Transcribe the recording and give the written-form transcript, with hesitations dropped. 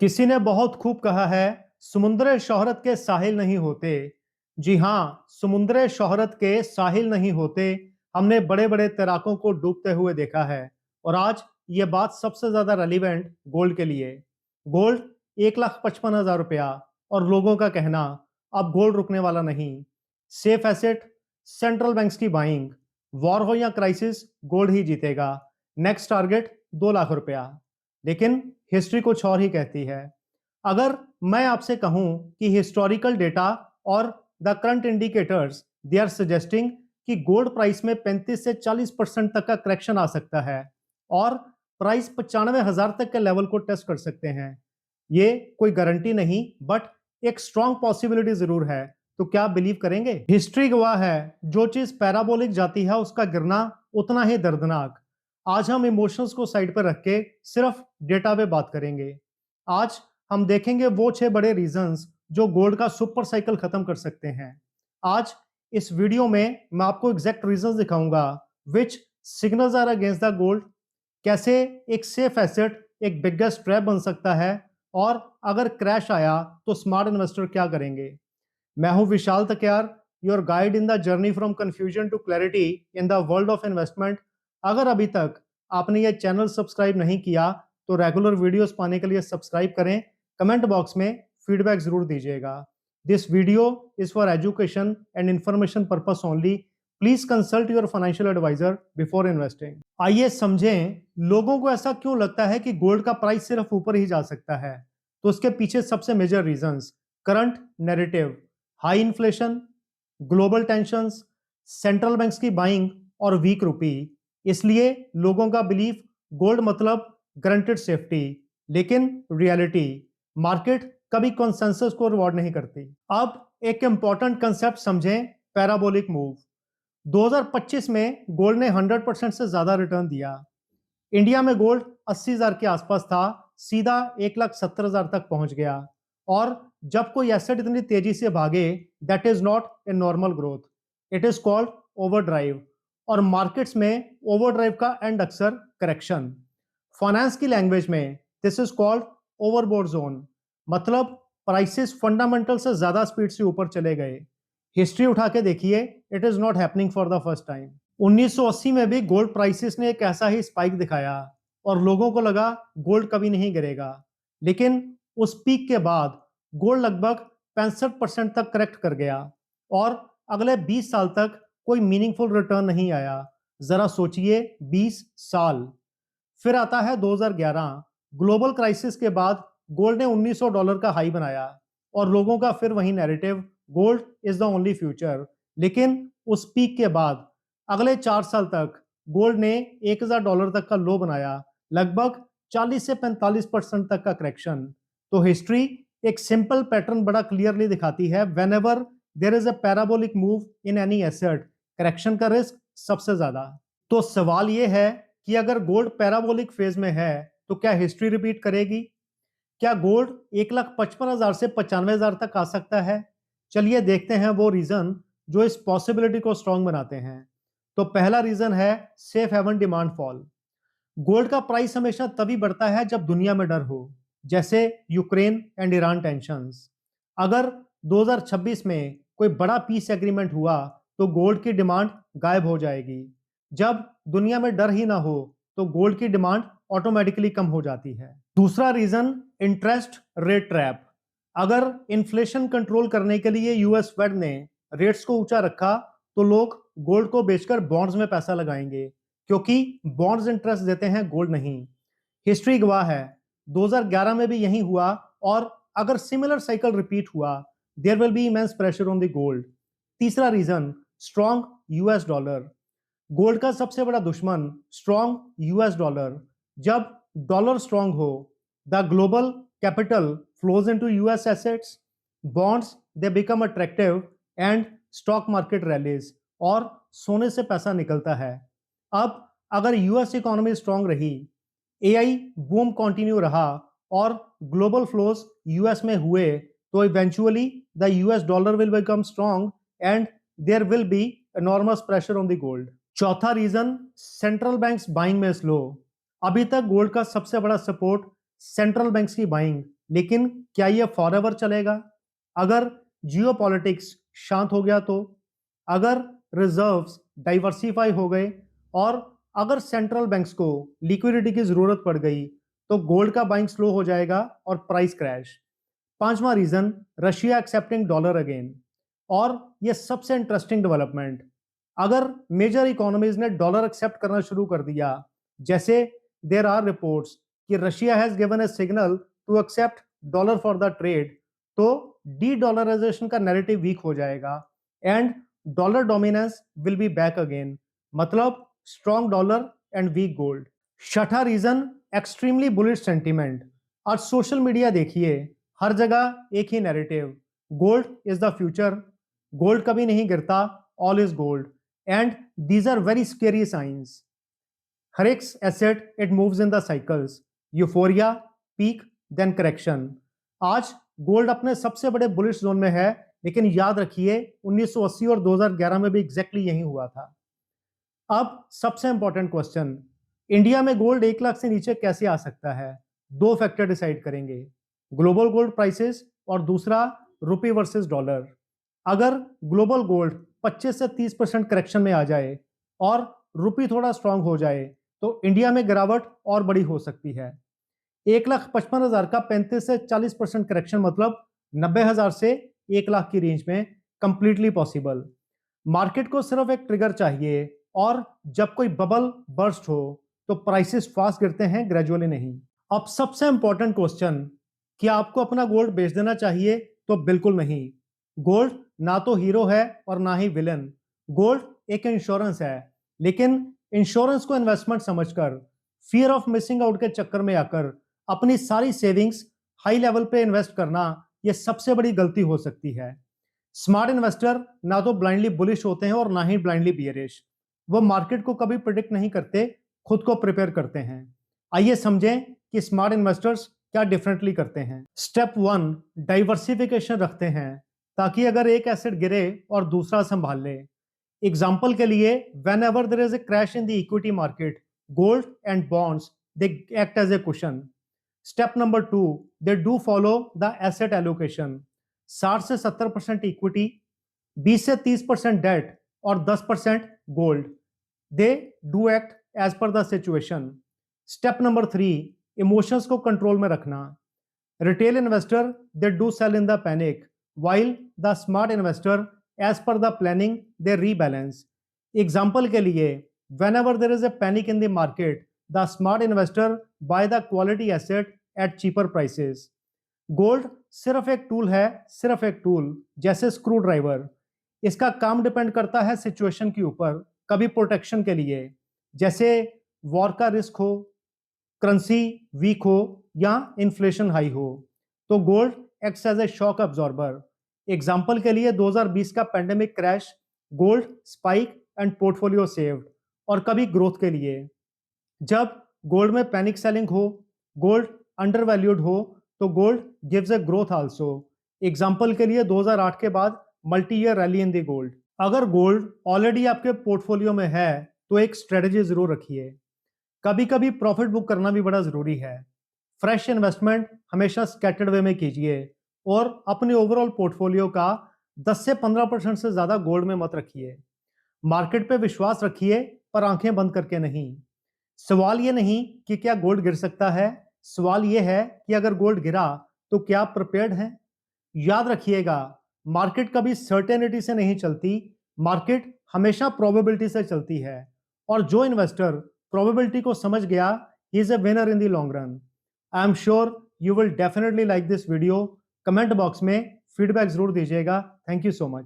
किसी ने बहुत खूब कहा है, समुद्र शोहरत के साहिल नहीं होते। जी हाँ, समुद्र शोहरत के साहिल नहीं होते। हमने बड़े-बड़े तैराकों को डूबते हुए देखा है और आज ये बात सबसे ज़्यादा रेलेवेंट गोल्ड के लिए। गोल्ड 1,55,000 रुपया और लोगों का कहना, अब गोल्ड रुकने वाला नहीं। सेफ एसेट, सेंट्रल बैंक्स की बाइंग, वॉर हो या क्राइसिस, गोल्ड ही जीतेगा। नेक्स्ट टारगेट 2 लाख रुपया। लेकिन हिस्ट्री कुछ और ही कहती है। अगर मैं आपसे कहूं कि हिस्टोरिकल डेटा और the current indicators they are suggesting कि गोल्ड प्राइस में 35 से 40% तक का करेक्शन आ सकता है और प्राइस 95,000 तक के लेवल को टेस्ट कर सकते हैं। ये कोई गारंटी नहीं, बट एक स्ट्रॉन्ग पॉसिबिलिटी जरूर है। तो क्या आप बिलीव करेंगे? हिस्ट्री गवाह है, जो चीज पैराबोलिक जाती है उसका गिरना उतना ही दर्दनाक। आज हम इमोशंस को साइड पर रख के सिर्फ डेटा पे बात करेंगे। आज हम देखेंगे वो 6 बड़े रीजंस जो गोल्ड का सुपर साइकिल खत्म कर सकते हैं। आज इस वीडियो में मैं आपको एग्जैक्ट रीजंस दिखाऊंगा which signals are against the gold, कैसे एक सेफ एसेट एक बिगेस्ट ट्रैप बन सकता है और अगर क्रैश आया तो स्मार्ट इन्वेस्टर क्या करेंगे। मैं हूं Vishal Takyar, your guide in the journey from confusion to clarity in the world of investment. अगर अभी तक आपने ये चैनल सब्सक्राइब नहीं किया तो रेगुलर वीडियोस पाने के लिए सब्सक्राइब करें। कमेंट बॉक्स में फीडबैक जरूर दीजिएगा। This video is for education and information purpose only. Please consult your financial advisor before investing. आइए समझें, लोगों को ऐसा क्यों लगता है कि गोल्ड का प्राइस सिर्फ ऊपर ही जा सकता है। तो उसके पीछे सबसे major reasons: current narrative, high inflation, global tensions, central banks की बाइंग और वीक रुपी। इसलिए लोगों का बिलीफ गोल्ड मतलब गारंटेड सेफ्टी। लेकिन रियलिटी, मार्केट कभी कॉन्सेंसस को रिवॉर्ड नहीं करती। अब एक इंपॉर्टेंट कंसेप्ट समझें, पैराबोलिक मूव। 2025 में गोल्ड ने 100% से ज्यादा रिटर्न दिया। इंडिया में गोल्ड 80,000 के आसपास था, सीधा 1,70,000 तक पहुंच गया। और जब कोई एसेट इतनी तेजी से भागे, that is not a normal growth, it is called overdrive. और मार्केट्स में ओवरड्राइव का एंड अक्सर करेक्शन। फाइनेंस की लैंग्वेज में this is called overboard zone, मतलब प्राइसेस फंडामेंटल से ज्यादा स्पीड से ऊपर चले गए। हिस्ट्री उठा के देखिए, it is not happening for the first time. 1980 में भी गोल्ड प्राइसेस ने एक ऐसा ही स्पाइक दिखाया और लोगों को लगा गोल्ड कभी नहीं गिरेगा। लेकिन उस पीक के बाद गोल्ड लगभग 65% तक करेक्ट कर गया और अगले 20 साल तक कोई मीनिंगफुल रिटर्न नहीं आया। जरा सोचिए, 20 साल। फिर आता है 2011, ग्लोबल क्राइसिस के बाद गोल्ड ने $1,900 का हाई बनाया और लोगों का फिर वही narrative, gold is the only future. लेकिन उस पीक के बाद अगले 4 साल तक गोल्ड ने $1,000 तक का लो बनाया, लगभग 40 से 45% तक का करेक्शन। तो हिस्ट्री एक सिंपल पैटर्न बड़ा क्लियरली दिखाती है, when ever there is a parabolic move in any asset, correction का रिस्क सबसे ज्यादा। तो सवाल यह है कि अगर गोल्ड पैराबोलिक फेज में है तो क्या हिस्ट्री रिपीट करेगी? क्या गोल्ड 1,55,000 से 95,000 तक आ सकता है? चलिए देखते हैं वो रीजन जो इस पॉसिबिलिटी को स्ट्रॉन्ग बनाते हैं। तो पहला रीजन है safe haven demand fall. Gold का प्राइस हमेशा तभी बढ़ता है जब दुनिया में डर हो, जैसे यूक्रेन एंड ईरान टेंशंस। अगर 2026 में कोई बड़ा पीस एग्रीमेंट हुआ तो गोल्ड की डिमांड गायब हो जाएगी। जब दुनिया में डर ही ना हो तो गोल्ड की डिमांड ऑटोमेटिकली कम हो जाती है। दूसरा रीजन इंटरेस्ट रेट ट्रैप। अगर इन्फ्लेशन कंट्रोल करने के लिए यूएस फेड ने रेट्स को ऊंचा रखा तो लोग गोल्ड को बेचकर बॉन्ड्स में पैसा लगाएंगे, क्योंकि बॉन्ड्स इंटरेस्ट देते हैं, गोल्ड नहीं। हिस्ट्री गवाह है, 2011 में भी यही हुआ और अगर सिमिलर साइकिल रिपीट हुआ, there will be immense pressure on the gold. तीसरा reason strong US dollar. Gold का सबसे बड़ा दुश्मन स्ट्रॉन्ग यूएस डॉलर। जब डॉलर स्ट्रॉन्ग हो, the global capital flows into US assets, bonds they become attractive and stock market rallies, और सोने से पैसा निकलता है। अब अगर यूएस इकोनॉमी स्ट्रांग रही, एआई बूम कंटिन्यू रहा और ग्लोबल फ्लोज यूएस में हुए, तो eventually the US dollar will become strong and there will be enormous pressure on the gold. चौथा रीजन सेंट्रल बैंक्स बाइंग में स्लो। अभी तक गोल्ड का सबसे बड़ा सपोर्ट सेंट्रल बैंक्स की बाइंग लेकिन क्या ये फॉरएवर चलेगा? अगर जियोपॉलिटिक्स शांत हो गया तो? अगर रिजर्व्स डाइवर्सिफाई हो गए और अगर सेंट्रल बैंक्स को लिक्विडिटी की जरूरत पड़ गई तो गोल्ड का बाइंग स्लो हो जाएगा और प्राइस क्रैश। पांचवा reason, Russia accepting dollar again. और ये सबसे इंटरेस्टिंग डेवलपमेंट, अगर मेजर इकोनॉमीज ने डॉलर एक्सेप्ट करना शुरू कर दिया, जैसे देर आर रिपोर्ट्स कि Russia has given a signal to accept dollar for the trade, तो डी डॉलराइजेशन का नैरेटिव वीक हो जाएगा and dollar dominance will be back again, मतलब strong dollar and weak gold. छठा रीजन, एक्सट्रीमली बुलिश सेंटीमेंट। आज social media देखिए, हर जगह एक ही narrative, gold is the future, gold कभी नहीं गिरता, all is gold, and these are very scary signs. हर एक asset it moves in the cycles, euphoria, peak, then correction. आज गोल्ड अपने सबसे बड़े बुलिश जोन में है, लेकिन याद रखिए 1980 और 2011 में भी एग्जैक्टली यही हुआ था। अब सबसे इंपॉर्टेंट क्वेश्चन, इंडिया में गोल्ड 1 लाख से नीचे कैसे आ सकता है? दो फैक्टर डिसाइड करेंगे, ग्लोबल गोल्ड प्राइसेस और दूसरा रुपी वर्सेस डॉलर। अगर ग्लोबल गोल्ड 25 से 30% करेक्शन में आ जाए और रुपी थोड़ा स्ट्रांग हो जाए तो इंडिया में गिरावट और बड़ी हो सकती है। 1,55,000 का 35 से 40% करेक्शन, मतलब 90,000 से 1 लाख की रेंज में कंप्लीटली पॉसिबल। मार्केट को सिर्फ एक ट्रिगर चाहिए और जब कोई बबल बर्स्ट हो तो प्राइसेस फास्ट गिरते हैं, ग्रेजुअली नहीं। अब सबसे इंपॉर्टेंट क्वेश्चन, क्या आपको अपना गोल्ड बेच देना चाहिए? तो बिल्कुल नहीं। गोल्ड ना तो हीरो है और ना ही विलन। गोल्ड एक इंश्योरेंस है, लेकिन इंश्योरेंस को इन्वेस्टमेंट समझकर फियर ऑफ मिसिंग आउट के चक्कर में आकर अपनी सारी सेविंग्स हाई लेवल पे इन्वेस्ट करना, यह सबसे बड़ी गलती हो सकती है। स्मार्ट इन्वेस्टर ना तो ब्लाइंडली बुलिश होते हैं और ना ही ब्लाइंडली बियरिश। वो मार्केट को कभी प्रिडिक्ट नहीं करते, खुद को प्रिपेयर करते हैं। आइए समझें कि स्मार्ट इन्वेस्टर्स क्या डिफरेंटली करते हैं। स्टेप 1, डाइवर्सिफिकेशन रखते हैं ताकि अगर एक एसेट गिरे और दूसरा संभाल ले। एग्जाम्पल के लिए, whenever there is a crash in the equity market, gold and bonds they act as a cushion. Step number 2, they do follow the asset allocation. 60 से 70% इक्विटी, 20 से 30% डेट और 10% gold. They do act as per the situation. Step number 3, emotions को control में रखना। Retail investor they do sell in the panic, while the smart investor as per the planning they rebalance. Example के लिए, whenever there is a panic in the market, the smart investor buy the quality asset at cheaper prices. Gold सिर्फ एक tool है, सिर्फ एक tool, जैसे screw driver. इसका काम डिपेंड करता है सिचुएशन के ऊपर, कभी प्रोटेक्शन के लिए, जैसे वॉर का रिस्क हो, करेंसी वीक हो या इन्फ्लेशन हाई हो, तो gold acts as a shock absorber. Example के लिए 2020 का pandemic crash, gold spike and portfolio saved. और कभी ग्रोथ के लिए, जब गोल्ड में पैनिक सेलिंग हो, गोल्ड अंडर वैल्यूड हो, तो gold gives a growth also. Example के लिए 2008 के बाद multi year rally in the gold. अगर गोल्ड ऑलरेडी आपके पोर्टफोलियो में है तो एक स्ट्रेटजी जरूर रखिए। कभी कभी प्रॉफिट बुक करना भी बड़ा जरूरी है। फ्रेश इन्वेस्टमेंट हमेशा स्कैटर्ड वे में कीजिए और अपने ओवरऑल पोर्टफोलियो का 10 से 15% से ज्यादा गोल्ड में मत रखिए। मार्केट पे विश्वास रखिए, पर आंखें बंद करके नहीं। सवाल ये नहीं कि क्या गोल्ड गिर सकता है, सवाल ये है कि अगर गोल्ड गिरा तो क्या आप प्रिपेयर्ड हैं? याद रखिएगा, मार्केट कभी सर्टेनिटी से नहीं चलती, मार्केट हमेशा प्रोबेबिलिटी से चलती है। और जो इन्वेस्टर प्रोबेबिलिटी को समझ गया, he is a winner in the long run. I am sure you will definitely like this video. Comment box में फीडबैक जरूर दीजिएगा। Thank you so much.